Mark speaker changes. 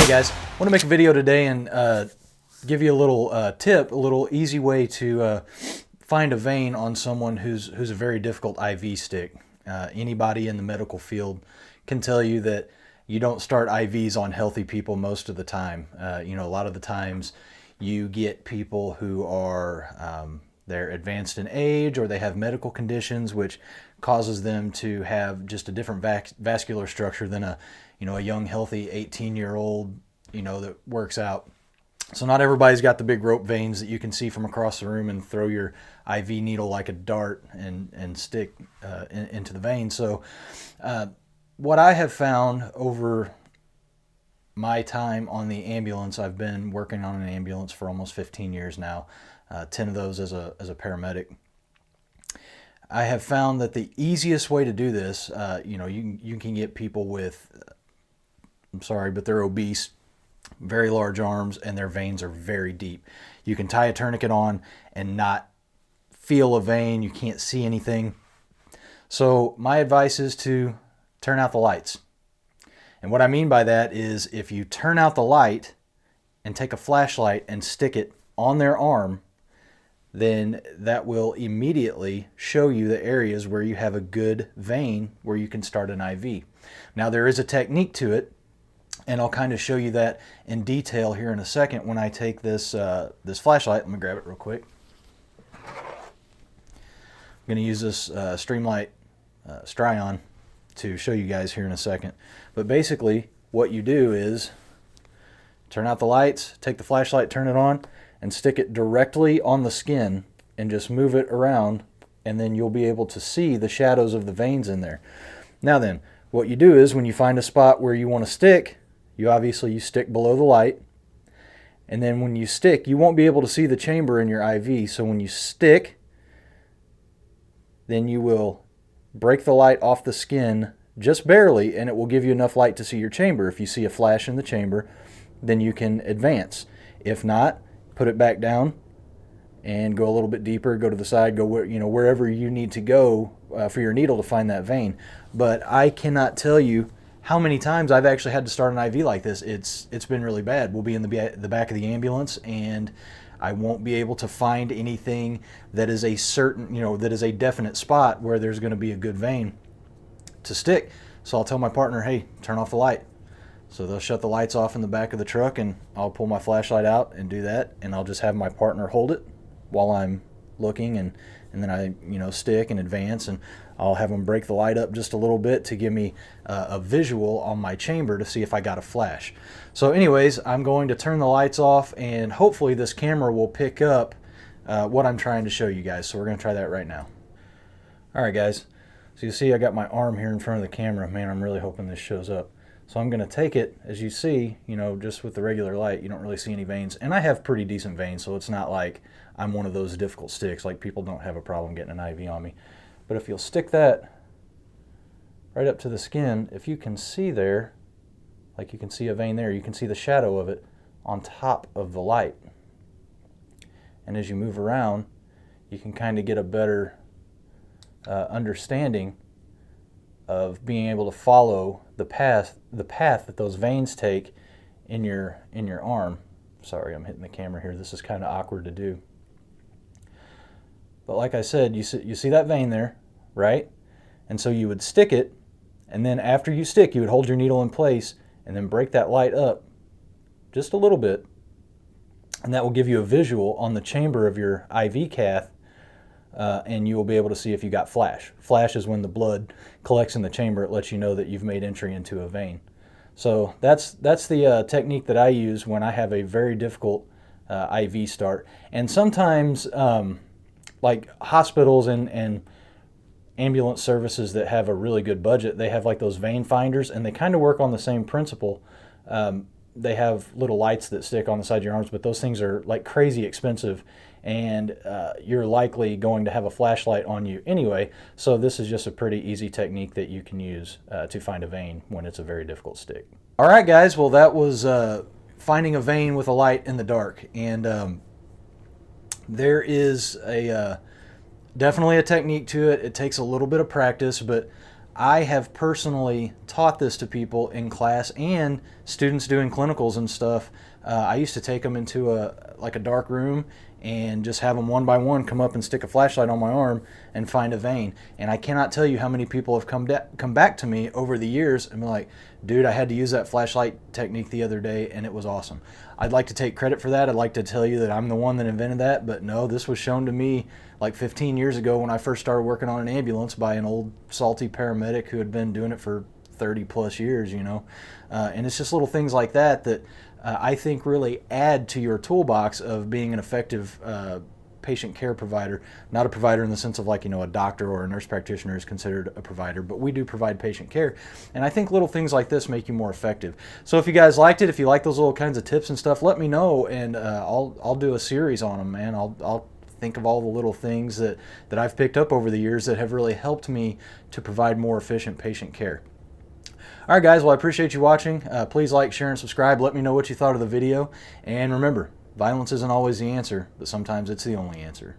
Speaker 1: Guys, I want to make a video today and give you a little tip, a little easy way to find a vein on someone who's a very difficult IV stick. Anybody in the medical field can tell you that you don't start IVs on healthy people most of the time. A lot of the times you get people who are they're advanced in age or they have medical conditions which causes them to have just a different vascular structure than a young healthy 18-year-old that works out. So not everybody's got the big rope veins that you can see from across the room and throw your IV needle like a dart and stick into the vein. So what I have found over my time on the ambulance, I've been working on an ambulance for almost 15 years now, 10 of those as a paramedic. I have found that the easiest way to do this, you can get people with, I'm sorry, but they're obese, very large arms, and their veins are very deep. You can tie a tourniquet on and not feel a vein. You can't see anything. So my advice is to turn out the lights. And what I mean by that is if you turn out the light and take a flashlight and stick it on their arm, then that will immediately show you the areas where you have a good vein where you can start an IV. Now there is a technique to it, and I'll kind of show you that in detail here in a second when I take this this flashlight. Let me grab it real quick. I'm going to use this Streamlight Strion to show you guys here in a second. But basically what you do is turn out the lights, take the flashlight, turn it on, and stick it directly on the skin and just move it around, and then you'll be able to see the shadows of the veins in there. Now then, what you do is when you find a spot where you want to stick, you stick below the light, and then when you stick, you won't be able to see the chamber in your IV. So when you stick, then you will break the light off the skin just barely, and it will give you enough light to see your chamber. If you see a flash in the chamber, then you can advance. If not, put it back down and go a little bit deeper, go to the side, go wherever you need to go for your needle to find that vein. But I cannot tell you how many times I've actually had to start an IV like this. It's been really bad. We'll be in the back of the ambulance, and I won't be able to find anything that is a certain, that is a definite spot where there's going to be a good vein to stick. So I'll tell my partner, hey, turn off the light. So they'll shut the lights off in the back of the truck, and I'll pull my flashlight out and do that, and I'll just have my partner hold it while I'm looking, and then I stick and advance, and I'll have them break the light up just a little bit to give me a visual on my chamber to see if I got a flash. So anyways, I'm going to turn the lights off, and hopefully this camera will pick up what I'm trying to show you guys. So we're going to try that right now. All right, guys. So you see I got my arm here in front of the camera. Man, I'm really hoping this shows up. So I'm going to take it, as you see, just with the regular light, you don't really see any veins. And I have pretty decent veins, so it's not like I'm one of those difficult sticks, like people don't have a problem getting an IV on me. But if you'll stick that right up to the skin, if you can see there, like you can see a vein there, you can see the shadow of it on top of the light. And as you move around, you can kind of get a better understanding of being able to follow the path that those veins take in your arm. Sorry, I'm hitting the camera here. This is kind of awkward to do. But like I said, you see that vein there, right? And so you would stick it, and then after you stick, you would hold your needle in place and then break that light up just a little bit, and that will give you a visual on the chamber of your IV cath, and you will be able to see if you got flash. Flash is when the blood collects in the chamber. It lets you know that you've made entry into a vein. So that's the technique that I use when I have a very difficult IV start. And sometimes like hospitals and ambulance services that have a really good budget, they have like those vein finders, and they kind of work on the same principle. They have little lights that stick on the side of your arms, but those things are like crazy expensive, and you're likely going to have a flashlight on you anyway. So this is just a pretty easy technique that you can use to find a vein when it's a very difficult stick. All right, guys, well that was finding a vein with a light in the dark, and there is definitely a technique to it. It takes a little bit of practice, but I have personally taught this to people in class and students doing clinicals and stuff. I used to take them into a dark room and just have them one by one come up and stick a flashlight on my arm and find a vein. And I cannot tell you how many people have come back to me over the years and be like, dude, I had to use that flashlight technique the other day and it was awesome. I'd like to take credit for that. I'd like to tell you that I'm the one that invented that, but no, this was shown to me like 15 years ago when I first started working on an ambulance by an old salty paramedic who had been doing it for 30 plus years, you know. And it's just little things like that that I think really add to your toolbox of being an effective patient care provider. Not a provider in the sense of like, you know, a doctor or a nurse practitioner is considered a provider, but we do provide patient care. And I think little things like this make you more effective. So if you guys liked it, if you like those little kinds of tips and stuff, let me know, and I'll do a series on them, man. I'll think of all the little things that I've picked up over the years that have really helped me to provide more efficient patient care. All right, guys, well, I appreciate you watching. Please like, share, and subscribe. Let me know what you thought of the video. And remember, violence isn't always the answer, but sometimes it's the only answer.